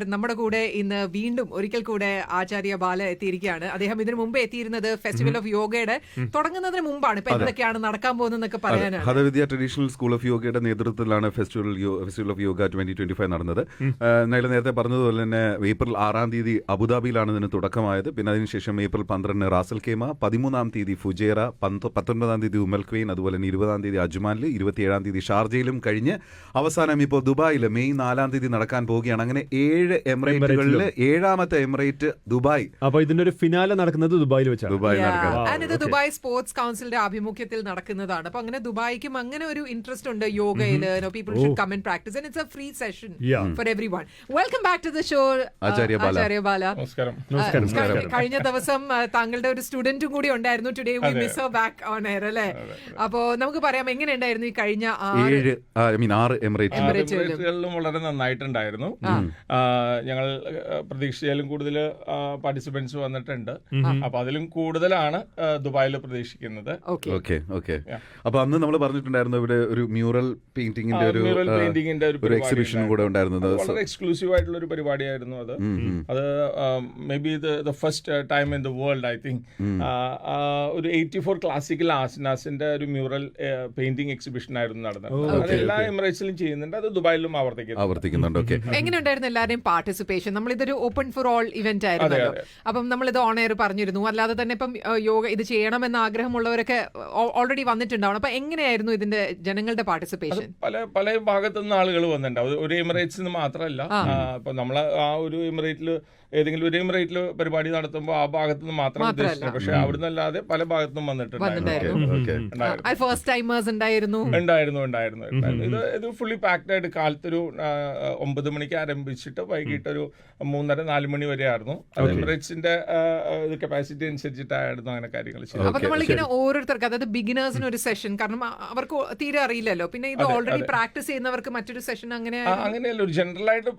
നമ്മുടെ കൂടെ ഇന്ന് വീണ്ടും ഒരിക്കൽ കൂടെ ആചാര്യ ബാല എത്തിയിരിക്കുകയാണ്. അദ്ദേഹം ഇതിനു മുമ്പ് എത്തിയിരുന്നത് ഫെസ്റ്റിവൽ ഓഫ് യോഗയുടെ തുടങ്ങുന്നതിന് മുമ്പാണ്. ഇപ്പൊ എന്തൊക്കെയാണ് നടക്കാൻ പോകുന്നതെന്നൊക്കെ പറയാനാണ്. ഹതവിദ്യ ട്രഡീഷണൽ സ്കൂൾ ഓഫ് യോഗയുടെ നേതൃത്വത്തിലാണ് ഫെസ്റ്റിവൽ ഓഫ് യോഗ 2025 നടന്നത്. നേരത്തെ പറഞ്ഞതുപോലെ തന്നെ ഏപ്രിൽ 6-ാം തീയതി അബുദാബിയിലാണ് ഇതിന് തുടക്കമായത്. പിന്നെ അതിനുശേഷം ഏപ്രിൽ 12-ന് റാസൽ ഖേമ, 13-ാം തീയതി ഫുജേറ, 19-ാം തീയതി ഉമൽ ക്വെയിൻ, അതുപോലെ തന്നെ 20-ാം തീയതി അജ്മാനിൽ, 27-ാം തീയതി ഷാർജയിലും കഴിഞ്ഞ് അവസാനം ഇപ്പോൾ ദുബായിൽ മെയ് 4-ാം തീയതി നടക്കാൻ പോവുകയാണ്. അങ്ങനെ 7 എമിറേറ്റുകളിൽ 7ാമത്തെ എമിറേറ്റ് ദുബായ്. അപ്പൊ ഇതിന്റെ ഒരു ഫിനാലെ നടക്കുന്നത് ദുബായിൽ വെച്ചാണ്. ഇത് ദുബായ് സ്പോർട്സ് കൗൺസിലിന്റെ ആഭിമുഖ്യത്തിൽ നടക്കുന്നതാണ്. അപ്പൊ അങ്ങനെ ദുബായിക്കും അങ്ങനെ ഒരു ഇൻട്രസ്റ്റ് ഉണ്ട് യോഗയിൽ. People should come and practice and it's a free session for everyone. Welcome back to the show Acharya Bala. കഴിഞ്ഞ ദിവസം താങ്കളുടെ ഒരു സ്റ്റുഡന്റും കൂടി ഉണ്ടായിരുന്നു. Today we miss her back on air അല്ലേ? അപ്പോ നമുക്ക് പറയാം എങ്ങനെയുണ്ടായിരുന്നു ഈ കഴിഞ്ഞ 6 എമിറേറ്റുകളിലും വളരെ നന്നായിട്ടുണ്ടായിരുന്നു. ഞങ്ങൾ പ്രതീക്ഷിച്ചാലും കൂടുതൽ പാർട്ടിസിപ്പൻസ് വന്നിട്ടുണ്ട്. അപ്പൊ അതിലും കൂടുതലാണ് ദുബായിൽ പ്രതീക്ഷിക്കുന്നത്. അപ്പൊ അന്ന് നമ്മൾ പറഞ്ഞിട്ടുണ്ടായിരുന്നു ഇവിടെ ഒരു മ്യൂറൽ പെയിന്റിംഗിന്റെ ഒരു എക്സിബിഷൻ കൂടെ ഉണ്ടായിരുന്നത്. വളരെ എക്സ്ക്ലൂസീവ് ആയിട്ടുള്ള ഒരു പരിപാടിയായിരുന്നു അത്. അത് may be the first time in the world I think ഒരു 84 ക്ലാസിക്കൽ ആസനാസിന്റെ ഒരു മ്യൂറൽ പെയിന്റിംഗ് എക്സിബിഷൻ ആയിരുന്നു നടന്നത്. അത് എല്ലാ എമിറേറ്റ്സിലും ചെയ്യുന്നുണ്ട്, അത് ദുബായിലും ആവർത്തിക്കുന്നുണ്ട്. എങ്ങനെയുണ്ടായിരുന്നു എല്ലാവരുടെയും പാർട്ടിസിപ്പേഷൻ? നമ്മൾ ഇതൊരു ഓപ്പൺ ഫോർ ഓൾ ഇവന്റ് ആയിരുന്നല്ലോ. അപ്പം നമ്മൾ ഇത് ഓൺ എയർ പറഞ്ഞിരുന്നു. അല്ലാതെ തന്നെ ഇപ്പം യോഗ ഇത് ചെയ്യണമെന്ന് ആഗ്രഹമുള്ളവരൊക്കെ ഓൾറെഡി വന്നിട്ടുണ്ടാവണം. അപ്പൊ എങ്ങനെയായിരുന്നു ഇതിന്റെ ജനങ്ങളുടെ പാർട്ടിസിപ്പേഷൻ? പല ഭാഗത്തു നിന്ന് ആളുകൾ വന്നിട്ടുണ്ടാവും. ഒരു എമിറേറ്റ്സിന് മാത്രമല്ല. ഇപ്പൊ നമ്മള് ആ ഒരു എമിറേറ്റിൽ ഏതെങ്കിലും ഒരു എമിറേറ്റിൽ പരിപാടി നടത്തുമ്പോൾ ആ ഭാഗത്തു നിന്ന് മാത്രം ഉദ്ദേശിച്ചത്, പക്ഷെ അവിടുന്ന് അല്ലാതെ പല ഭാഗത്തും വന്നിട്ടുണ്ടായിരുന്നു. ഫസ്റ്റ് ടൈമേഴ്സ് ഉണ്ടായിരുന്നു. ഇത് ഫുള്ളി പാക്ഡ് ആയിട്ട് കാലത്തൊരു 9 മണിക്ക് ആരംഭിച്ചിട്ട് വൈകിട്ട് ഒരു 3:30-4 മണി വരെ ആയിരുന്നു. എമിറേറ്റ്സിന്റെ കപ്പാസിറ്റി അനുസരിച്ചിട്ടായിരുന്നു അങ്ങനെ കാര്യങ്ങൾ ചെയ്യുന്നത്. അപ്പൊ നമ്മളിങ്ങനെ ഓരോരുത്തർക്ക്, അതായത് ബിഗിനേഴ്സിന് ഒരു സെഷൻ, കാരണം അവർക്ക് തീരെ അറിയില്ലല്ലോ. പിന്നെ ഇത് ഓൾറെഡി പ്രാക്ടീസ് ചെയ്യുന്നവർക്ക് മറ്റൊരു സെഷൻ അങ്ങനെയല്ല, ഒരു ജനറൽ ആയിട്ട്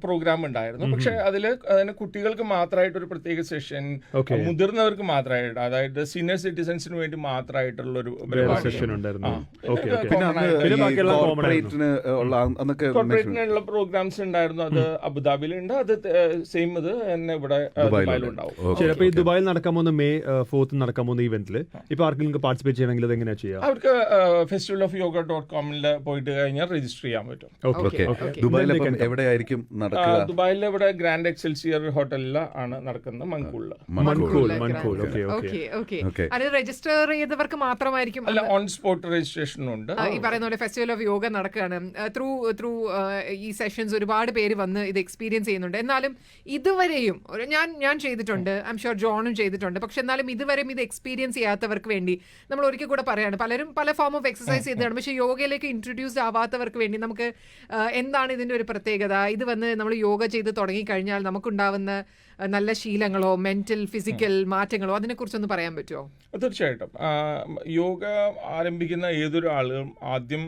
പ്രോഗ്രാം ഉണ്ടായിരുന്നു. പക്ഷെ അതില് കുട്ടികൾക്ക് മാത്രമായിട്ട് ഒരു പ്രത്യേക സെഷൻ, മുതിർന്നവർക്ക് മാത്രമായിട്ട്, അതായത് സീനിയർ സിറ്റിസൺസിന് വേണ്ടി മാത്രമായിട്ടുള്ള ഒരു കോർപ്പറേറ്റിനുള്ള പ്രോഗ്രാംസ് ഉണ്ടായിരുന്നു. അത് അബുദാബിയിലുണ്ട്, അത് സെയിം ഇത് തന്നെ ഇവിടെ ദുബായിലുണ്ടാവും. ഈ ദുബായിൽ നടക്കാൻ പോകുന്ന May 4th നടക്കാൻ പോകുന്ന ഇവന്റിൽ ഇപ്പൊ ആർക്കെങ്കിലും പാർട്ടിസിപ്പേറ്റ് ചെയ്യണമെങ്കിൽ അത് എങ്ങനെയാ ചെയ്യാം? അവർക്ക് festivalofyoga.com പോയിട്ട് കഴിഞ്ഞാൽ രജിസ്റ്റർ ചെയ്യാൻ പറ്റും. ദുബായിലെ ഇവിടെ ഗ്രാൻഡ് എക്സൽസിയർ ഹോട്ടലിൽ ആണ് നടക്കുന്നത്, മൻകൂളില്. രജിസ്റ്റർ ചെയ്തവർക്ക് മാത്രമായിരിക്കും? അല്ല, ഓൺ സ്പോട്ട് രജിസ്ട്രേഷൻ ഉണ്ട്. ഈ പറയുന്ന പോലെ ഫെസ്റ്റിവൽ ഓഫ് യോഗ നടക്കുകയാണ്. ത്രൂ ഈ സെഷൻസ് ഒരുപാട് പേര് വന്ന് ഇത് എക്സ്പീരിയൻസ് ചെയ്യുന്നുണ്ട്. എന്നാലും ഇതുവരെയും ഞാൻ ചെയ്തിട്ടുണ്ട്, ഐ എം ഷുവർ ജോണും ചെയ്തിട്ടുണ്ട്. പക്ഷെ എന്നാലും ഇതുവരെയും ഇത് എക്സ്പീരിയൻസ് ചെയ്യാത്തവർക്ക് വേണ്ടി നമ്മൾ ഒരിക്കൽ കൂടെ പറയാണ്. പലരും പല ഫോം ഓഫ് എക്സസൈസ് ചെയ്തതാണ്, പക്ഷെ യോഗയിലേക്ക് ഇൻട്രൊഡ്യൂസ്ഡ് ആവാത്തവർക്ക് വേണ്ടി നമുക്ക് എന്താണ് ഇതിന്റെ ഒരു പ്രത്യേകത? ഇത് വന്ന് നമ്മൾ യോഗ ചെയ്ത് തുടങ്ങിക്കഴിഞ്ഞാൽ നമുക്കുണ്ടാവുന്ന നല്ല ശീലങ്ങളോ മെന്റൽ ഫിസിക്കൽ മാറ്റങ്ങളോ അതിനെക്കുറിച്ചൊന്ന് പറയാൻ പറ്റുമോ? തീർച്ചയായിട്ടും. യോഗ ആരംഭിക്കുന്ന ഏതൊരു ആളും ആദ്യം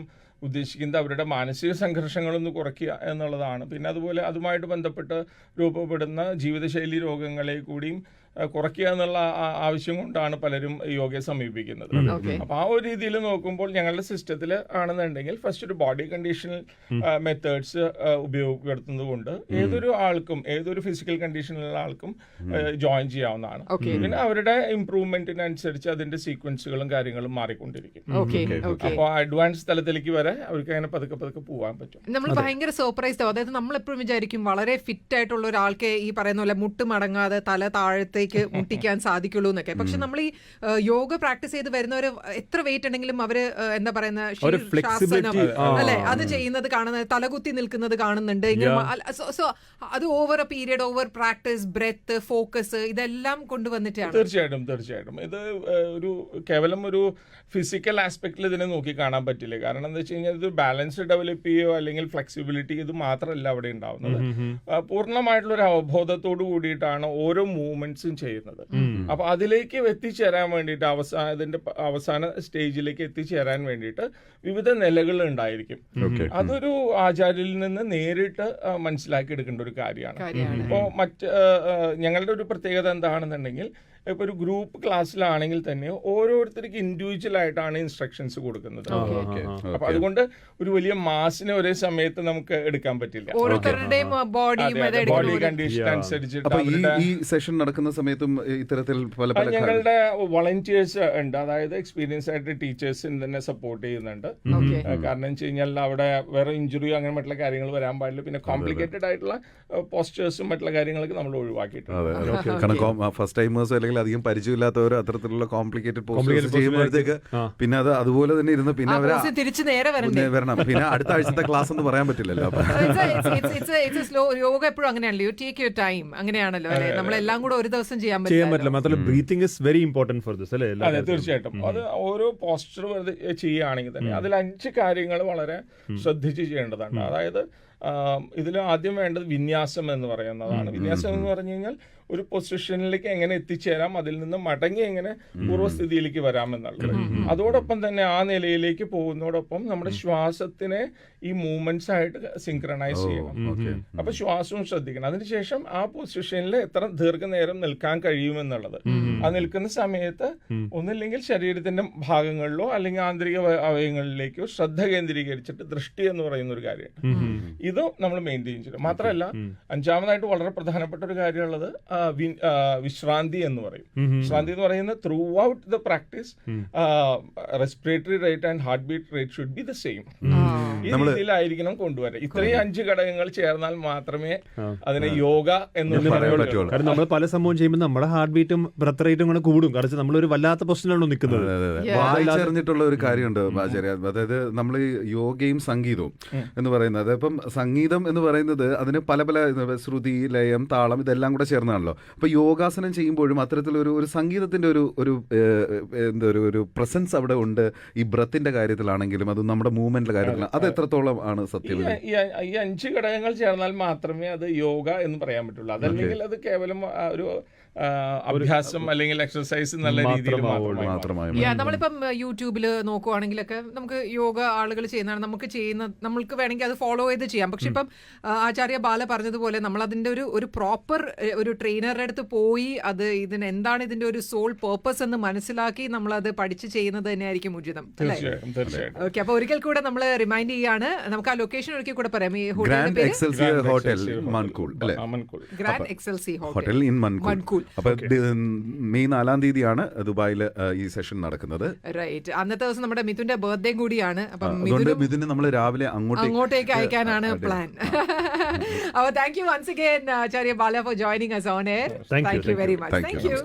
ഉദ്ദേശിക്കുന്നത് അവരുടെ മാനസിക സംഘർഷങ്ങളൊന്ന് കുറയ്ക്കുക എന്നുള്ളതാണ്. പിന്നെ അതുപോലെ അതുമായിട്ട് ബന്ധപ്പെട്ട് രൂപപ്പെടുന്ന ജീവിതശൈലി രോഗങ്ങളെ കൂടിയും കുറയ്ക്കുക എന്നുള്ള ആവശ്യം കൊണ്ടാണ് പലരും യോഗയെ സമീപിക്കുന്നത്. അപ്പൊ ആ ഒരു രീതിയിൽ നോക്കുമ്പോൾ ഞങ്ങളുടെ സിസ്റ്റത്തിൽ ആണെന്നുണ്ടെങ്കിൽ ഫസ്റ്റ് ഒരു ബോഡി കണ്ടീഷണൽ മെത്തേഡ്സ് ഉപയോഗപ്പെടുത്തുന്നത് കൊണ്ട് ഏതൊരു ആൾക്കും, ഏതൊരു ഫിസിക്കൽ കണ്ടീഷനിലുള്ള ആൾക്കും ജോയിൻ ചെയ്യാവുന്നതാണ്. പിന്നെ അവരുടെ ഇംപ്രൂവ്മെന്റിനനുസരിച്ച് അതിന്റെ സീക്വൻസുകളും കാര്യങ്ങളും മാറിക്കൊണ്ടിരിക്കും. അപ്പോൾ അഡ്വാൻസ് തലത്തിലേക്ക് വരെ അവർക്ക് അങ്ങനെ പതുക്കെ പതുക്കെ പോകാൻ പറ്റും. നമ്മൾ ഭയങ്കര സർപ്രൈസ്ഡ് ആവും. അതായത് നമ്മളെപ്പോഴും വിചാരിക്കും വളരെ ഫിറ്റ് ആയിട്ടുള്ള ഒരാൾക്ക് ഈ പറയുന്ന പോലെ മുട്ടുമടങ്ങാതെ തല താഴത്തെ മുട്ടിക്കാൻ സാധിക്കുള്ളൂ എന്നൊക്കെ. പക്ഷെ നമ്മൾ ഈ യോഗ പ്രാക്ടീസ് ചെയ്ത് വരുന്നവര് എത്ര വെയിറ്റ് ഉണ്ടെങ്കിലും അവര് എന്താ പറയുന്ന അല്ലെ അത് ചെയ്യുന്നത് കാണുന്നത്, തലകുത്തി നിൽക്കുന്നത് കാണുന്നുണ്ട്. സോ അത് over a period, over practice, breath, focus ഇതെല്ലാം കൊണ്ടുവന്നിട്ടാണ്. തീർച്ചയായിട്ടും ഇത് ഒരു കേവലം ഒരു ഫിസിക്കൽ ആസ്പെക്റ്റിൽ ഇതിനെ നോക്കി കാണാൻ പറ്റില്ല. കാരണം എന്താ വെച്ച് കഴിഞ്ഞാൽ ഇത് ബാലൻസ് ഡെവലപ്പ് ചെയ്യുകയോ അല്ലെങ്കിൽ ഫ്ലെക്സിബിലിറ്റി ഇത് മാത്രമല്ല അവിടെ ഉണ്ടാവുന്നത്. പൂർണ്ണമായിട്ടുള്ള ഒരു അവബോധത്തോട് കൂടിയിട്ടാണ് ഓരോ മൂവ്മെന്റ്സും ചെയ്യുന്നത്. അപ്പൊ അതിലേക്ക് എത്തിച്ചേരാൻ വേണ്ടിയിട്ട് ഇതിന്റെ അവസാന സ്റ്റേജിലേക്ക് എത്തിച്ചേരാൻ വേണ്ടിയിട്ട് വിവിധ നിലകൾ ഉണ്ടായിരിക്കും. അതൊരു ആചാര്യയിൽ നിന്ന് നേരിട്ട് മനസ്സിലാക്കി എടുക്കേണ്ട ഒരു കാര്യമാണ്. ഇപ്പോ ഞങ്ങളുടെ ഒരു പ്രത്യേകത എന്താണെന്നുണ്ടെങ്കിൽ ഇപ്പോൾ ഒരു ഗ്രൂപ്പ് ക്ലാസ്സിലാണെങ്കിൽ തന്നെ ഓരോരുത്തർക്ക് ഇൻഡിവിജ്വൽ ആയിട്ടാണ് ഇൻസ്ട്രക്ഷൻസ് കൊടുക്കുന്നത്. അപ്പൊ അതുകൊണ്ട് ഒരു വലിയ മാസിനെ ഒരേ സമയത്ത് നമുക്ക് എടുക്കാൻ പറ്റില്ല. ഓരോരുത്തരുടെയും ബോഡി കണ്ടീഷൻ അനുസരിച്ചിട്ട് അപ്പൊ ഈ സെഷൻ നടക്കുന്ന സമയത്തും ഇത്തരത്തിൽ പല പല ഞങ്ങളുടെ വളണ്ടിയേഴ്സ് ഉണ്ട്, അതായത് എക്സ്പീരിയൻസ് ആയിട്ട് ടീച്ചേഴ്സിന് തന്നെ സപ്പോർട്ട് ചെയ്യുന്നുണ്ട്. കാരണം വെച്ച് കഴിഞ്ഞാൽ അവിടെ വേറെ ഇഞ്ചുറിയോ അങ്ങനെ മറ്റുള്ള കാര്യങ്ങൾ വരാൻ പാടില്ല. പിന്നെ കോംപ്ലിക്കേറ്റഡ് ആയിട്ടുള്ള പോസ്റ്റേഴ്സും മറ്റുള്ള കാര്യങ്ങളൊക്കെ നമ്മൾ ഒഴിവാക്കിയിട്ടുണ്ട്. കാരണം ഫസ്റ്റ് ടൈമേഴ്സ് അല്ലെങ്കിൽ അധികം പരിചയമില്ലാത്തവർ അത്തരത്തിലുള്ള കോംപ്ലിക്കേറ്റഡ് പോസ്റ്റേഴ്സ് ചെയ്യുമ്പോഴത്തേക്ക് പിന്നെ അത് അതുപോലെ തന്നെ ഇരുന്ന് പിന്നെ അവർ തിരിച്ചു നേരെ വരണം. പിന്നെ അടുത്ത ആഴ്ചത്തെ ക്ലാസ് എന്ന് പറയാൻ പറ്റില്ലല്ലോ. യോഗ എപ്പോഴും അങ്ങനെയാണല്ലോ, യു ടേക്ക് യുവർ ടൈം, അങ്ങനെയാണല്ലോ അല്ലെ. നമ്മളെല്ലാം കൂടെ ഒരു ദിവസം ചെയ്യാൻ പറ്റില്ല. മാത്രമല്ല breathing is very important for this അല്ലേ. അതെ, തീർച്ചയായിട്ടും. അത് ഓരോ പോസ്റ്റർ ചെയ്യുകയാണെങ്കിൽ തന്നെ അതിൽ 5 കാര്യങ്ങൾ വളരെ ശ്രദ്ധിച്ച് ചെയ്യേണ്ടതാണ്. അതായത് ഇതിൽ ആദ്യം വേണ്ടത് വിന്യാസം എന്ന് പറയുന്നതാണ്. വിന്യാസം എന്ന് പറഞ്ഞു കഴിഞ്ഞാൽ ഒരു പൊസിഷനിലേക്ക് എങ്ങനെ എത്തിച്ചേരാം, അതിൽ നിന്ന് മടങ്ങി എങ്ങനെ പൂർവ്വസ്ഥിതിയിലേക്ക് വരാമെന്നുള്ളത്. അതോടൊപ്പം തന്നെ ആ നിലയിലേക്ക് പോകുന്നതോടൊപ്പം നമ്മുടെ ശ്വാസത്തിനെ ഈ മൂവ്മെന്റ്സ് ആയിട്ട് സിങ്ക്രണൈസ് ചെയ്യണം. അപ്പൊ ശ്വാസവും ശ്രദ്ധിക്കണം. അതിനുശേഷം ആ പൊസിഷനിൽ എത്ര ദീർഘനേരം നിൽക്കാൻ കഴിയുമെന്നുള്ളത്. ആ നിൽക്കുന്ന സമയത്ത് ഒന്നില്ലെങ്കിൽ ശരീരത്തിന്റെ ഭാഗങ്ങളിലോ അല്ലെങ്കിൽ ആന്തരിക അവയവങ്ങളിലേക്കോ ശ്രദ്ധ കേന്ദ്രീകരിച്ചിട്ട് ദൃഷ്ടി എന്ന് പറയുന്ന ഒരു കാര്യമാണ്. ഇത് നമ്മൾ മെയിൻറ്റെയിൻ ചെയ്യണം. മാത്രമല്ല 5ാമതായിട്ട് വളരെ പ്രധാനപ്പെട്ട ഒരു കാര്യമുള്ളത് വിശ്രാന്തി എന്ന് പറയും. വിശ്രാന്തി എന്ന് പറയുന്നത് through out the practice respiratory rate and heart beat rate should be the same. ഈ രീതിയിലായിരിക്കണം കൊണ്ടുവരാം. ഇത്രയും 5 ഘടകങ്ങൾ ചേർന്നാൽ മാത്രമേ അതിനെ യോഗ എന്ന് പറയാൻ പറ്റുള്ളൂ. കാരണം നമ്മൾ പല സംഭവം ചെയ്യുമ്പോൾ നമ്മുടെ ഹാർട്ട് ബീറ്റും ബ്രത്ത് റേറ്റും കൂടെ കൂടും. കാരണം നമ്മളൊരു വല്ലാത്ത പൊസിഷനിലാണോ നിൽക്കുന്നത്. വായിച്ചറിഞ്ഞിട്ടുള്ള ഒരു കാര്യമുണ്ട് ആചാര്യ, അതായത് നമ്മൾ യോഗയും സംഗീതവും എന്ന് പറയുന്നത്, ഇപ്പം സംഗീതം എന്ന് പറയുന്നത് അതിന് പല പല ശ്രുതി, ലയം, താളം ഇതെല്ലാം കൂടെ ചേർന്നാണല്ലോ. അപ്പൊ യോഗാസനം ചെയ്യുമ്പോഴും അത്തരത്തിലൊരു ഒരു സംഗീതത്തിന്റെ ഒരു പ്രസൻസ് അവിടെ ഉണ്ട്. ഈ ബ്രത്തിന്റെ കാര്യത്തിലാണെങ്കിലും അത് നമ്മുടെ മൂവ്മെന്റിന്റെ കാര്യത്തിലാണ്. അത് എത്രത്തോളം ആണ് സത്യം? ഈ 5 ഘടകങ്ങൾ ചേർന്നാൽ മാത്രമേ അത് യോഗ എന്ന് പറയാൻ പറ്റുള്ളൂ. അതല്ലെങ്കിൽ അത് കേവലം ഒരു അഭ്യാസം അല്ലെങ്കിൽ എക്സർസൈസ് എന്നുള്ള രീതിയിൽ മാത്രമായി. നമ്മളിപ്പം യൂട്യൂബില് നോക്കുവാണെങ്കിലൊക്കെ നമുക്ക് യോഗ ആളുകൾ ചെയ്യുന്നതാണ്. നമ്മൾക്ക് വേണമെങ്കിൽ അത് ഫോളോ ചെയ്ത് ചെയ്യാം. പക്ഷെ ഇപ്പം ആചാര്യ ബാല പറഞ്ഞതുപോലെ നമ്മൾ അതിന്റെ ഒരു പ്രോപ്പർ ഒരു ട്രെയിനറുടെ അടുത്ത് പോയി എന്താണ് ഇതിന്റെ ഒരു സോൾ പേർപ്പസ് എന്ന് മനസ്സിലാക്കി നമ്മൾ അത് പഠിച്ച് ചെയ്യുന്നത് തന്നെയായിരിക്കും ഉചിതം. ഓക്കെ, അപ്പൊ ഒരിക്കൽ കൂടെ നമ്മൾ റിമൈൻഡ് ചെയ്യാണ്. നമുക്ക് ആ ലൊക്കേഷൻ ഒരിക്കൽ കൂടെ പറയാം. ഈ ഗ്രാൻഡ് എക്സൽസി ഹോട്ടൽ മൻകൂൾ അല്ലേ? Grand Excelsior Hotel in Mankhool. അപ്പൊ മെയ് 4-ാം തീയതിയാണ് ദുബായിൽ ഈ സെഷൻ നടക്കുന്നത്. റൈറ്റ്. അന്നത്തെ ദിവസം നമ്മുടെ മിഥുന്റെ ബർത്ത്ഡേ കൂടിയാണ്. അപ്പം മിഥുന് നമ്മൾ രാവിലെ അങ്ങോട്ടേക്ക് അയക്കാനാണ് പ്ലാൻ. അപ്പോൾ thank you once again Acharya Bala for joining us on air. Thank you very much. Thank you.